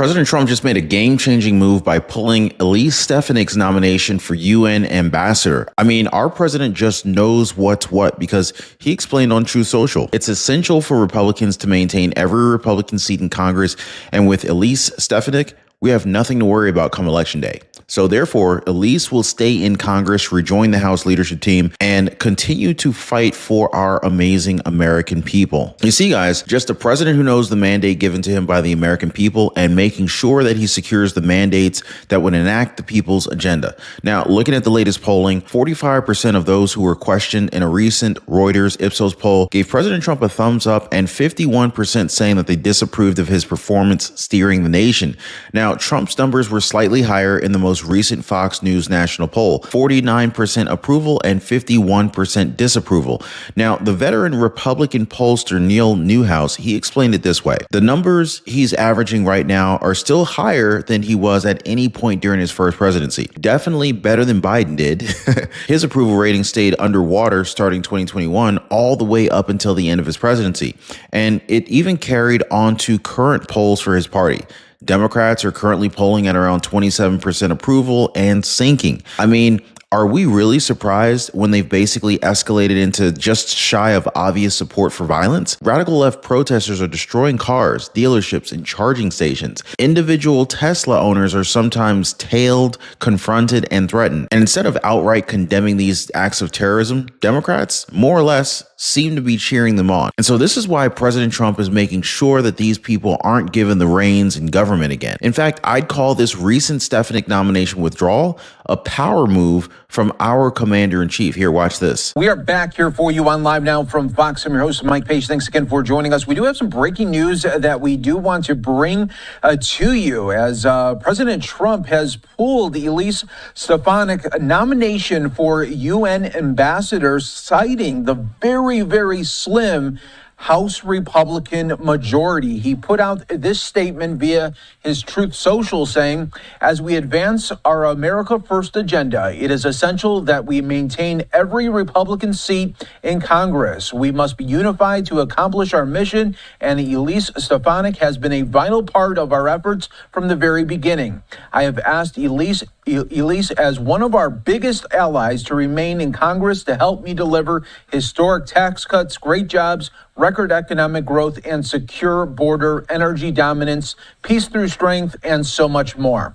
President Trump just made a game-changing move by pulling Elise Stefanik's nomination for UN ambassador. I mean, our president just knows what's what because he explained on Truth Social. It's essential for Republicans to maintain every Republican seat in Congress, and with Elise Stefanik, we have nothing to worry about come election day. So therefore, Elise will stay in Congress, rejoin the House leadership team, and continue to fight for our amazing American people. You see, guys, just a president who knows the mandate given to him by the American people and making sure that he secures the mandates that would enact the people's agenda. Now, looking at the latest polling, 45% of those who were questioned in a recent Reuters Ipsos poll gave President Trump a thumbs up, and 51% saying that they disapproved of his performance steering the nation. Now, Trump's numbers were slightly higher in the most recent Fox News national poll, 49% approval and 51% disapproval. Now, the veteran Republican pollster Neil Newhouse, he explained it this way. The numbers he's averaging right now are still higher than he was at any point during his first presidency. Definitely better than Biden did. His approval rating stayed underwater starting 2021 all the way up until the end of his presidency. And it even carried on to current polls for his party. Democrats are currently polling at around 27% approval and sinking. I mean, are we really surprised when they've basically escalated into just shy of obvious support for violence? Radical left protesters are destroying cars, dealerships, and charging stations. Individual Tesla owners are sometimes tailed, confronted, and threatened. And instead of outright condemning these acts of terrorism, Democrats, more or less, seem to be cheering them on. And so this is why President Trump is making sure that these people aren't given the reins in government again. In fact, I'd call this recent Stefanik nomination withdrawal a power move from our commander-in-chief. Here, watch this. We are back here for you on Live Now from Fox. I'm your host, Mike Page. Thanks again for joining us. We do have some breaking news that we do want to bring to you as President Trump has pulled Elise Stefanik nomination for UN ambassador, citing the very slim House Republican majority. He put out this statement via his Truth Social saying, as we advance our America First agenda, it is essential that we maintain every Republican seat in Congress. We must be unified to accomplish our mission, and Elise Stefanik has been a vital part of our efforts from the very beginning. I have asked Elise as one of our biggest allies to remain in Congress to help me deliver historic tax cuts, great jobs, record economic growth, and secure border, energy dominance, peace through strength, and so much more.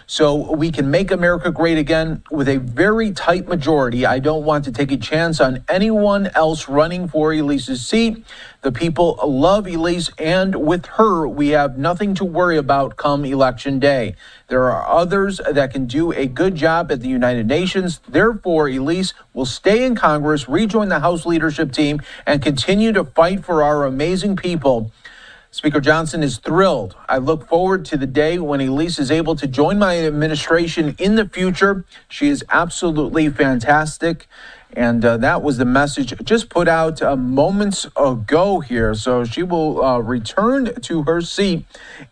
So we can make America great again with a very tight majority. I don't want to take a chance on anyone else running for Elise's seat. The people love Elise, and with her, we have nothing to worry about come election day. There are others that can do a good job at the United Nations. Therefore, Elise will stay in Congress, rejoin the House leadership team, and continue to fight for our amazing people. Speaker Johnson is thrilled. I look forward to the day when Elise is able to join my administration in the future. She is absolutely fantastic. And that was the message just put out moments ago here. So she will return to her seat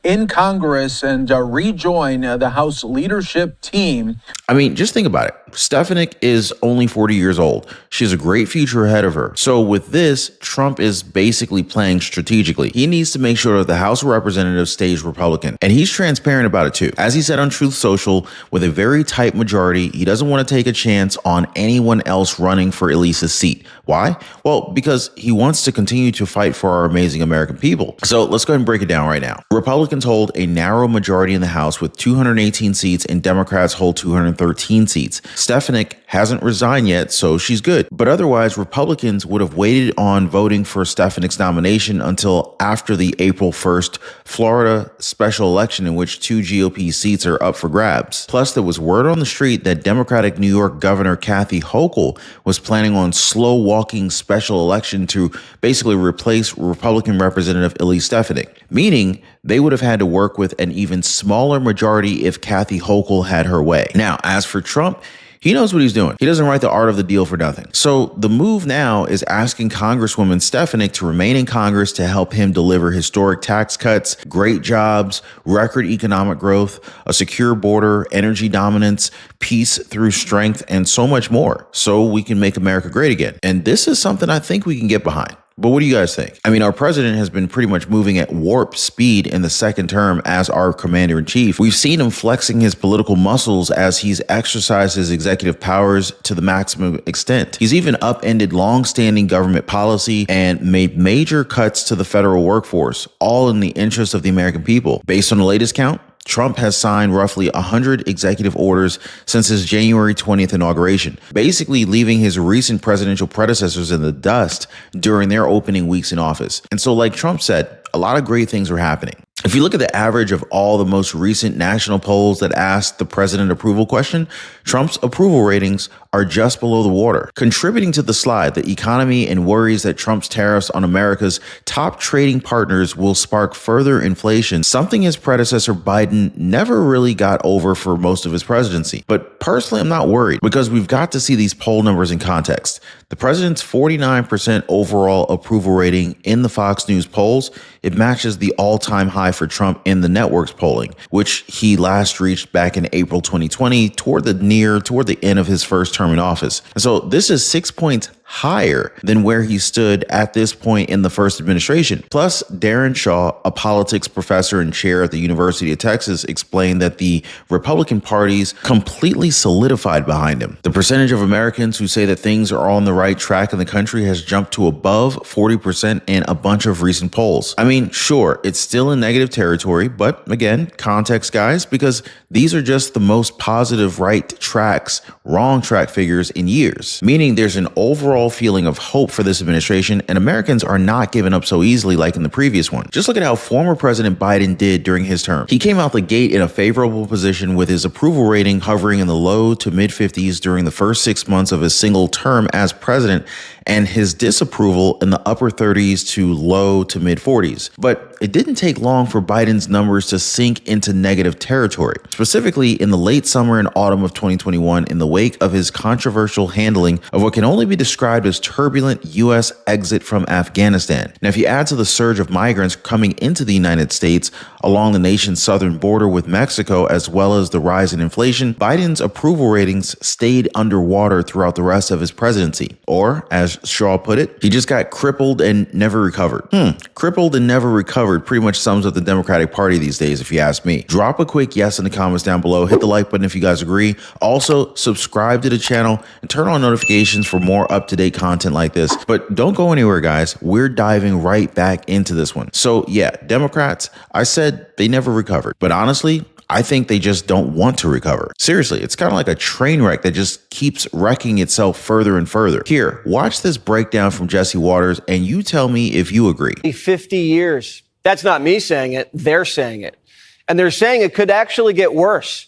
in Congress and rejoin the House leadership team. I mean, just think about it. Stefanik is only 40 years old. She has a great future ahead of her. So with this, Trump is basically playing strategically. He needs to make sure that the House of Representatives stays Republican. And he's transparent about it too. As he said on Truth Social, with a very tight majority, he doesn't want to take a chance on anyone else running for Elise's seat. Why? Well, because he wants to continue to fight for our amazing American people. So let's go ahead and break it down right now. Republicans hold a narrow majority in the House with 218 seats, and Democrats hold 213 seats. Stefanik hasn't resigned yet, so she's good. But otherwise, Republicans would have waited on voting for Stefanik's nomination until after the April 1st Florida special election, in which 2 GOP seats are up for grabs. Plus, there was word on the street that Democratic New York Governor Kathy Hochul was planning on slow-walking special election to basically replace Republican Representative Elise Stefanik, meaning they would have had to work with an even smaller majority if Kathy Hochul had her way. Now, as for Trump, he knows what he's doing. He doesn't write the art of the deal for nothing. So the move now is asking Congresswoman Stefanik to remain in Congress to help him deliver historic tax cuts, great jobs, record economic growth, a secure border, energy dominance, peace through strength, and so much more, so we can make America great again. And this is something I think we can get behind. But what do you guys think? I mean, our president has been pretty much moving at warp speed in the second term as our commander-in-chief. We've seen him flexing his political muscles as he's exercised his executive powers to the maximum extent. He's even upended long-standing government policy and made major cuts to the federal workforce, all in the interest of the American people. Based on the latest count, Trump has signed roughly 100 executive orders since his January 20th inauguration, basically leaving his recent presidential predecessors in the dust during their opening weeks in office. And so, like Trump said, a lot of great things are happening. If you look at the average of all the most recent national polls that ask the president approval question, Trump's approval ratings are just below the water. Contributing to the slide, the economy and worries that Trump's tariffs on America's top trading partners will spark further inflation, something his predecessor Biden never really got over for most of his presidency. But personally, I'm not worried because we've got to see these poll numbers in context. The president's 49% overall approval rating in the Fox News polls, it matches the all-time high for Trump in the network's polling, which he last reached back in April 2020 toward the end of his first term in office. And so this is 6 points higher than where he stood at this point in the first administration. Plus, Darren Shaw, a politics professor and chair at the University of Texas, explained that the Republican Party's completely solidified behind him. The percentage of Americans who say that things are on the right track in the country has jumped to above 40% in a bunch of recent polls. I mean, sure, it's still in negative territory, but again, context, guys, because these are just the most positive right tracks, wrong track figures in years, meaning there's an overall feeling of hope for this administration, and Americans are not giving up so easily like in the previous one. Just look at how former President Biden did during his term. He came out the gate in a favorable position with his approval rating hovering in the low to mid 50s during the first 6 months of his single term as president, and his disapproval in the upper 30s to low to mid 40s. But it didn't take long for Biden's numbers to sink into negative territory, specifically in the late summer and autumn of 2021 in the wake of his controversial handling of what can only be described as turbulent U.S. exit from Afghanistan. Now, if you add to the surge of migrants coming into the United States along the nation's southern border with Mexico, as well as the rise in inflation, Biden's approval ratings stayed underwater throughout the rest of his presidency. Or, as Shaw put it, he just got crippled and never recovered. Crippled and never recovered pretty much sums up the Democratic Party these days, if you ask me. Drop a quick yes in the comments down below. Hit the like button if you guys agree. Also, subscribe to the channel and turn on notifications for more up-to-date content like this. But don't go anywhere, guys. We're diving right back into this one. So yeah, Democrats, I said they never recovered. But honestly, I think they just don't want to recover. Seriously, it's kind of like a train wreck that just keeps wrecking itself further and further. Here, watch this breakdown from Jesse Waters and you tell me if you agree. 50 years. That's not me saying it. They're saying it. And they're saying it could actually get worse.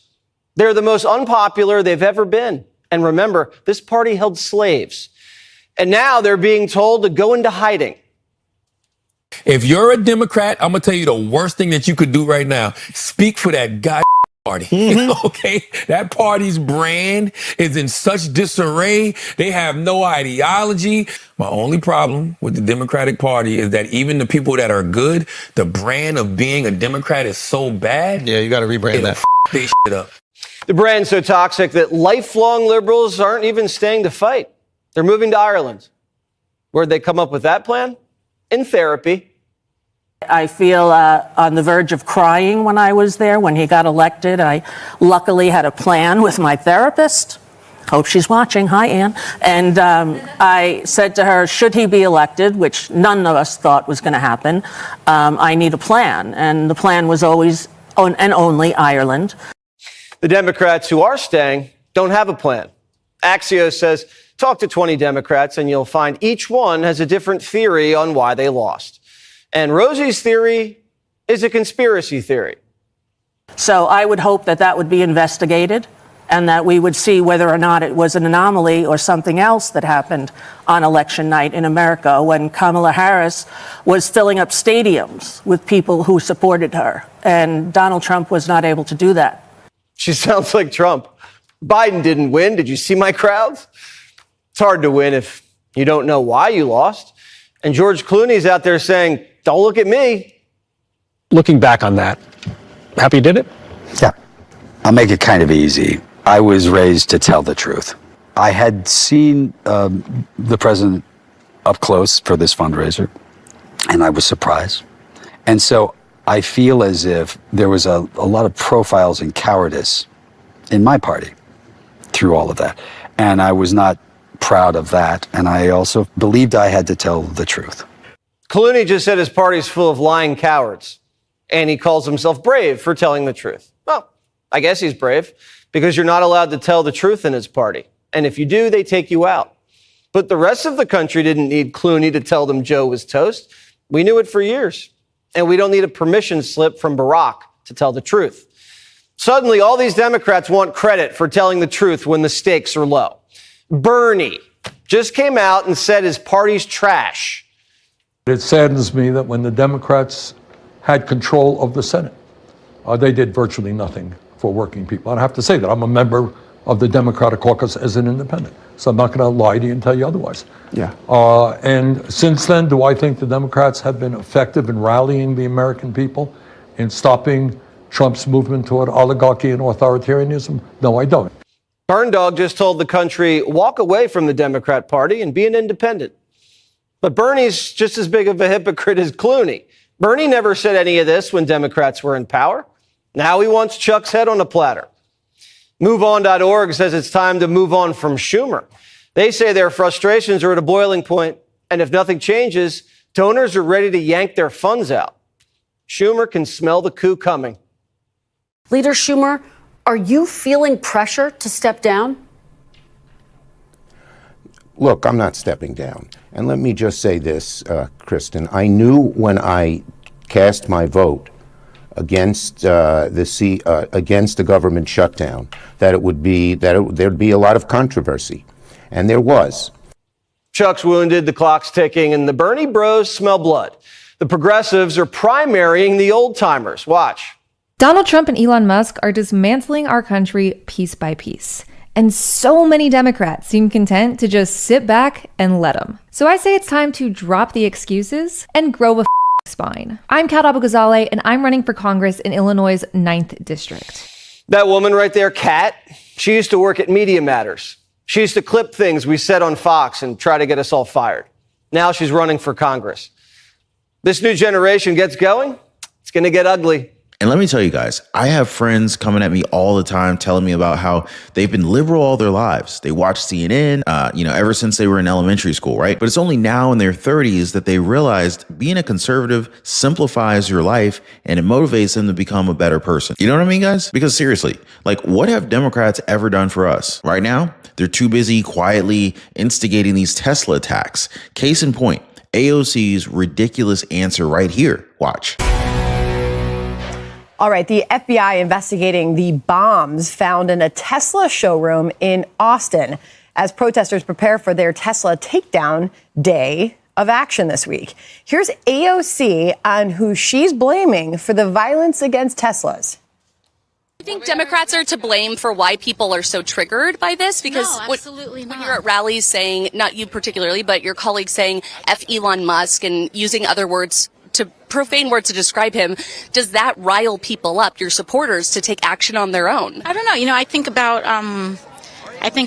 They're the most unpopular they've ever been. And remember, this party held slaves. And now they're being told to go into hiding. If you're a Democrat, I'm going to tell you the worst thing that you could do right now. Speak for that guy party. Okay? That party's brand is in such disarray. They have no ideology. My only problem with the Democratic Party is that even the people that are good, the brand of being a Democrat is so bad. Yeah, you got to rebrand that. They shit up. The brand's so toxic that lifelong liberals aren't even staying to fight. They're moving to Ireland. Where'd they come up with that plan? In therapy. I feel on the verge of crying when I was there, when he got elected. I luckily had a plan with my therapist. Hope she's watching. Hi, Ann. And I said to her, should he be elected, which none of us thought was going to happen, I need a plan. And the plan was always and only Ireland. The Democrats who are staying don't have a plan. Axios says, talk to 20 Democrats and you'll find each one has a different theory on why they lost. And Rosie's theory is a conspiracy theory. So I would hope that that would be investigated and that we would see whether or not it was an anomaly or something else that happened on election night in America when Kamala Harris was filling up stadiums with people who supported her. And Donald Trump was not able to do that. She sounds like Trump. Biden didn't win. Did you see my crowds? It's hard to win if you don't know why you lost. And George Clooney's out there saying, don't look at me. Looking back on that, happy you did it? Yeah, I'll make it kind of easy. I was raised to tell the truth. I had seen the president up close for this fundraiser, and I was surprised. And so I feel as if there was a lot of profiles in cowardice in my party through all of that. And I was not proud of that. And I also believed I had to tell the truth. Clooney just said his party's full of lying cowards, and he calls himself brave for telling the truth. Well, I guess he's brave because you're not allowed to tell the truth in his party. And if you do, they take you out. But the rest of the country didn't need Clooney to tell them Joe was toast. We knew it for years. And we don't need a permission slip from Barack to tell the truth. Suddenly, all these Democrats want credit for telling the truth when the stakes are low. Bernie just came out and said his party's trash. It saddens me that when the Democrats had control of the Senate, they did virtually nothing for working people. And I have to say that I'm a member of the Democratic caucus as an independent, so I'm not going to lie to you and tell you otherwise. Yeah. And since then, do I think the Democrats have been effective in rallying the American people in stopping Trump's movement toward oligarchy and authoritarianism? No, I don't. Burn Dog just told the country, walk away from the Democrat Party and be an independent. But Bernie's just as big of a hypocrite as Clooney. Bernie never said any of this when Democrats were in power. Now he wants Chuck's head on a platter. MoveOn.org says it's time to move on from Schumer. They say their frustrations are at a boiling point, and if nothing changes, donors are ready to yank their funds out. Schumer can smell the coup coming. Leader Schumer, are you feeling pressure to step down? Look, I'm not stepping down. And let me just say this, Kristen. I knew when I cast my vote against against the government shutdown that there'd be a lot of controversy, and there was. Chuck's wounded, the clock's ticking, and the Bernie bros smell blood. The progressives are primarying the old timers. Watch. Donald Trump and Elon Musk are dismantling our country piece by piece. And so many Democrats seem content to just sit back and let them. So I say it's time to drop the excuses and grow a spine. I'm Kat Abou-Ghazaleh, and I'm running for Congress in Illinois' 9th District. That woman right there, Kat, she used to work at Media Matters. She used to clip things we said on Fox and try to get us all fired. Now she's running for Congress. This new generation gets going, it's going to get ugly. And let me tell you guys, I have friends coming at me all the time telling me about how they've been liberal all their lives. They watch CNN, ever since they were in elementary school, right? But it's only now in their 30s that they realized being a conservative simplifies your life and it motivates them to become a better person. You know what I mean, guys? Because seriously, what have Democrats ever done for us? Right now, they're too busy quietly instigating these Tesla attacks. Case in point, AOC's ridiculous answer right here. Watch. All right, the FBI investigating the bombs found in a Tesla showroom in Austin as protesters prepare for their Tesla takedown day of action this week. Here's AOC on who she's blaming for the violence against Teslas. I think Democrats are to blame for why people are so triggered by this, because absolutely when you're at rallies saying, not you particularly, but your colleagues saying F Elon Musk and using other words, profane words to describe him, does that rile people up, your supporters, to take action on their own? I don't know. I think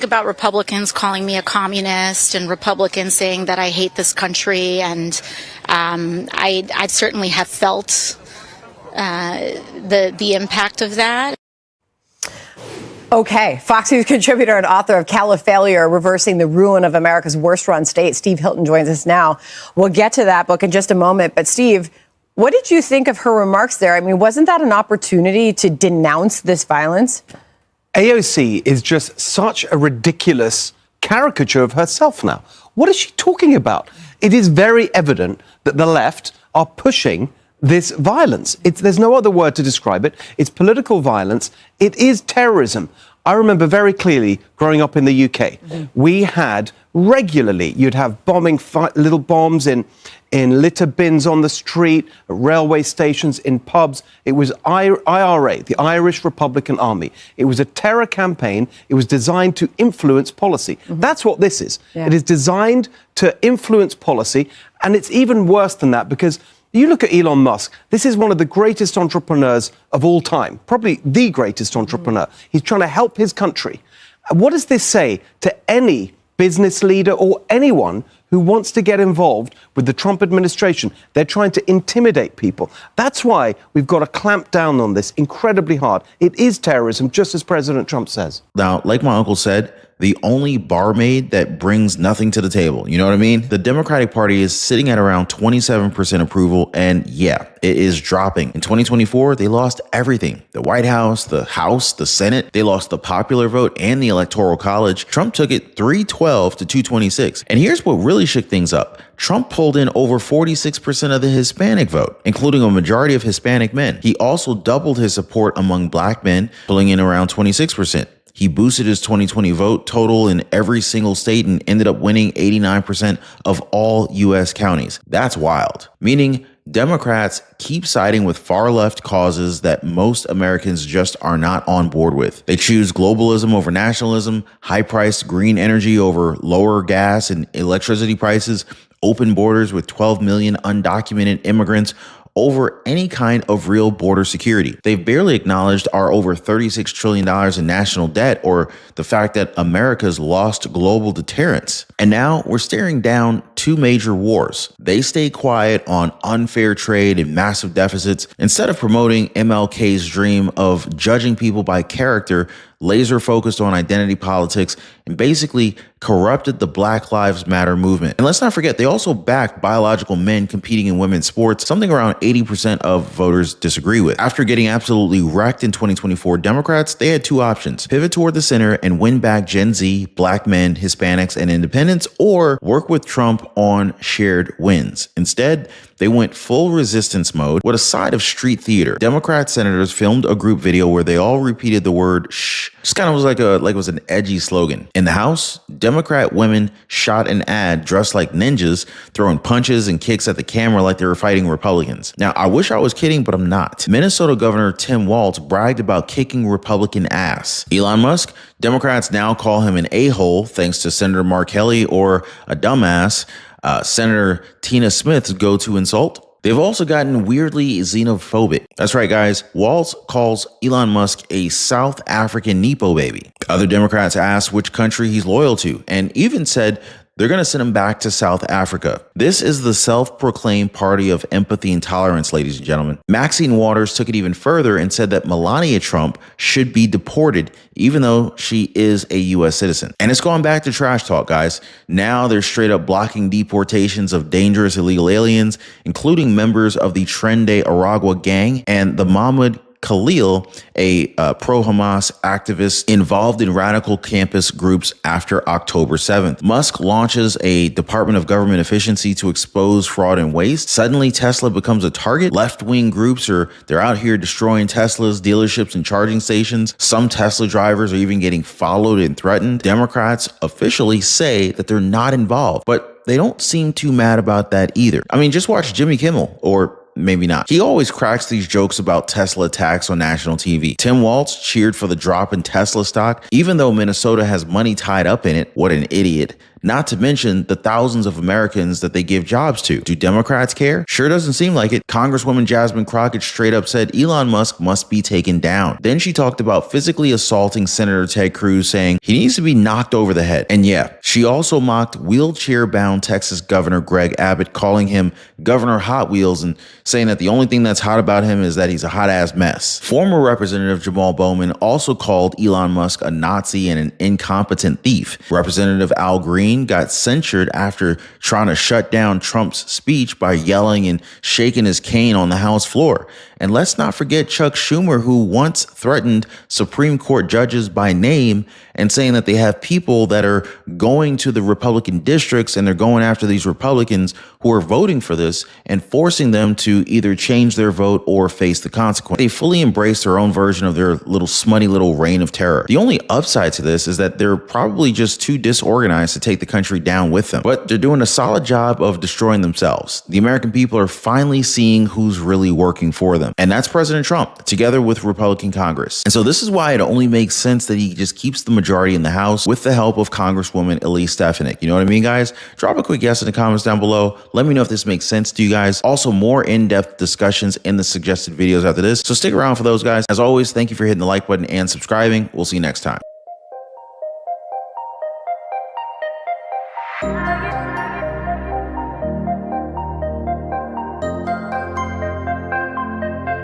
about Republicans calling me a communist and Republicans saying that I hate this country. And I certainly have felt the impact of that. Okay, Fox News contributor and author of Califailure, Reversing the Ruin of America's Worst Run State, Steve Hilton joins us now. We'll get to that book in just a moment. But Steve, what did you think of her remarks there? I mean, wasn't that an opportunity to denounce this violence? AOC is just such a ridiculous caricature of herself now. What is she talking about? It is very evident that the left are pushing this violence. There's no other word to describe it. It's political violence. It is terrorism. I remember very clearly growing up in the UK, we had regularly, you'd have bombing, little bombs in litter bins on the street, at railway stations, in pubs. It was IRA, the Irish Republican Army. It was a terror campaign. It was designed to influence policy. That's what this is. Yeah. It is designed to influence policy, and it's even worse than that, because you look at Elon Musk, this is one of the greatest entrepreneurs of all time, probably the greatest entrepreneur. He's trying to help his country. What does this say to any business leader or anyone who wants to get involved with the Trump administration. They're trying to intimidate people. That's why we've got to clamp down on this incredibly hard. It is terrorism, just as President Trump says. Now, like my uncle said, the only barmaid that brings nothing to the table. You know what I mean? The Democratic Party is sitting at around 27% approval, and yeah, it is dropping. In 2024, they lost everything. The White House, the Senate, they lost the popular vote and the Electoral College. Trump took it 312 to 226. And here's what really shook things up. Trump pulled in over 46% of the Hispanic vote, including a majority of Hispanic men. He also doubled his support among black men, pulling in around 26%. He boosted his 2020 vote total in every single state and ended up winning 89% of all U.S. counties. That's wild. Meaning Democrats keep siding with far left causes that most Americans just are not on board with. They choose globalism over nationalism, high-priced green energy over lower gas and electricity prices, open borders with 12 million undocumented immigrants over any kind of real border security. They've barely acknowledged our over $36 trillion in national debt or the fact that America's lost global deterrence. And now we're staring down two major wars. They stay quiet on unfair trade and massive deficits instead of promoting MLK's dream of judging people by character, laser focused on identity politics, and basically corrupted the Black Lives Matter movement. And let's not forget, they also backed biological men competing in women's sports, something around 80% of voters disagree with. After getting absolutely wrecked in 2024, Democrats, they had two options: pivot toward the center and win back Gen Z, black men, Hispanics, and independents, or work with Trump on shared wins. Instead, they went full resistance mode with a side of street theater. Democrat senators filmed a group video where they all repeated the word shh. Just kind of was like it was an edgy slogan. In the House, Democrat women shot an ad dressed like ninjas, throwing punches and kicks at the camera like they were fighting Republicans. Now, I wish I was kidding, but I'm not. Minnesota Governor Tim Walz bragged about kicking Republican ass. Elon Musk, Democrats now call him an a-hole thanks to Senator Mark Kelly, or a dumbass, Senator Tina Smith's go-to insult. They've also gotten weirdly xenophobic. That's right, guys. Walz calls Elon Musk a South African Nepo baby. Other Democrats asked which country he's loyal to, and even said they're going to send him back to South Africa. This is the self-proclaimed party of empathy and tolerance, ladies and gentlemen. Maxine Waters took it even further and said that Melania Trump should be deported, even though she is a U.S. citizen. And it's gone back to trash talk, guys. Now they're straight up blocking deportations of dangerous illegal aliens, including members of the Trende Aragua gang and the Mahmoud Khalil, a pro-Hamas activist involved in radical campus groups after October 7th. Musk launches a Department of Government Efficiency to expose fraud and waste. Suddenly, Tesla becomes a target. Left-wing groups they're out here destroying Teslas, dealerships, and charging stations. Some Tesla drivers are even getting followed and threatened. Democrats officially say that they're not involved, but they don't seem too mad about that either. I mean, just watch Jimmy Kimmel, or maybe not. He always cracks these jokes about Tesla attacks on national TV. Tim Walz cheered for the drop in Tesla stock, even though Minnesota has money tied up in it. What an idiot. Not to mention the thousands of Americans that they give jobs to. Do Democrats care? Sure doesn't seem like it. Congresswoman Jasmine Crockett straight up said Elon Musk must be taken down. Then she talked about physically assaulting Senator Ted Cruz, saying he needs to be knocked over the head. And yeah, she also mocked wheelchair-bound Texas Governor Greg Abbott, calling him Governor Hot Wheels and saying that the only thing that's hot about him is that he's a hot-ass mess. Former Representative Jamal Bowman also called Elon Musk a Nazi and an incompetent thief. Representative Al Green got censured after trying to shut down Trump's speech by yelling and shaking his cane on the House floor. And let's not forget Chuck Schumer, who once threatened Supreme Court judges by name and saying that they have people that are going to the Republican districts and they're going after these Republicans who are voting for this and forcing them to either change their vote or face the consequence. They fully embrace their own version of their little smutty little reign of terror. The only upside to this is that they're probably just too disorganized to take the country down with them, but they're doing a solid job of destroying themselves. The American people are finally seeing who's really working for them. And that's President Trump, together with Republican Congress. And so this is why it only makes sense that he just keeps the majority in the House with the help of Congresswoman Elise Stefanik. You know what I mean, guys? Drop a quick yes in the comments down below. Let me know if this makes sense to you guys. Also, more in-depth discussions in the suggested videos after this. So stick around for those, guys. As always, thank you for hitting the like button and subscribing. We'll see you next time.